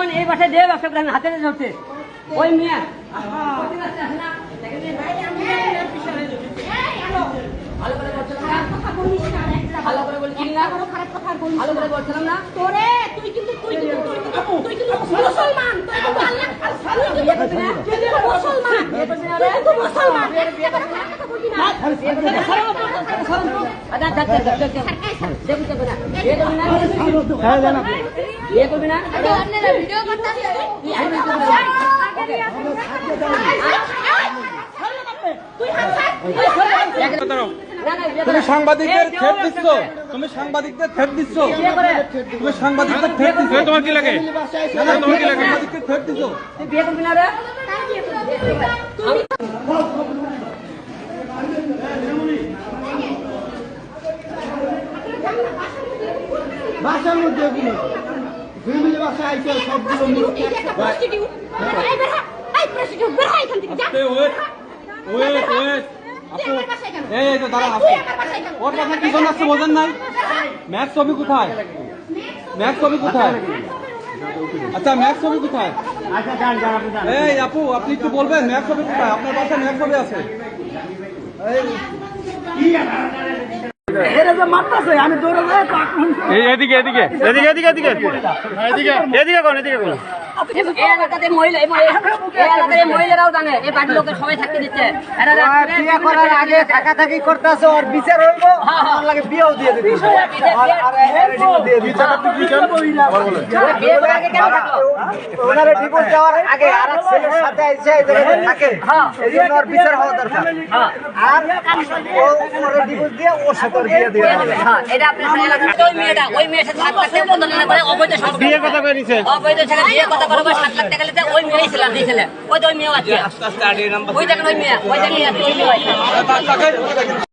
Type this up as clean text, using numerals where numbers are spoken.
যখন এই বাসায় দিয়ে ব্যবসা করে হাতে ধরছে ওই মেয়ে ভালো করে বলছিলাম না ভালো করে বলছিলাম না ভালো করে বলছিলাম না তোরে তুই কিন্তু মুসলমান মুসলমান তুমি সাংবাদিকদের থ্রেট দিচ্ছ, তুমি সাংবাদিকদের থ্রেট দিচ্ছ, তুমি সাংবাদিকদের থ্রেট দিচ্ছ। তোমার কি লাগে? তোমার কি লাগে? সাংবাদিকদের থ্রেট দিচ্ছ। তুই বিয়ে করবি না রে? বাসার মধ্যে ফ্যামিলি বাসা আইছে সবগুলো এই তো দাঁড়া আসো। ওর বাসার পিছনে আসছে বোঝেন নাই? ম্যাক্স ছবি কোথায়? ম্যাক্স ছবি কোথায়? আচ্ছা ম্যাক্স ছবি কোথায়? এই আপু আপনি একটু বলবেন ম্যাক্স ছবি কোথায়? আপনার বাসায় ম্যাক্স ছবি আছে? এদিকে এদিকে এদিকে এদিকে এদিকে এদিকে এদিকে কোন এদিকে কোন মহিলারাও জানে এই বাড়ির লোকের সবাই থাকতে দিচ্ছে বিয়ে করার আগে থাকাথাকি করতেছে ওর বিচার হইব আমার লাগে বিয়েও দিয়ে দিবি ওনারে ডিভোর্স দেওয়ার আগে আরেক ছেলের সাথে আইছে এই জায়গায় থাকে এই জন্য ওর বিচার হওয়া দরকার আর ওরে ডিভোর্স দিয়ে ওর সাথে বিয়ে দিয়ে দেবে এটা আপনার ওই মেয়ের সাথে 7 লাখ টাকা প্রদান করে অবৈধ বিয়ে কথা কইছে অবৈধ ছেলে বিয়ে কথা করে 7 লাখ টাকা নিতে ওই মেয়েই ছিল দিয়েছিল ওই তো ওই মেয়ে আছে ওই দেখেন ওই মেয়ে ওই দেখেন ওই মেয়ে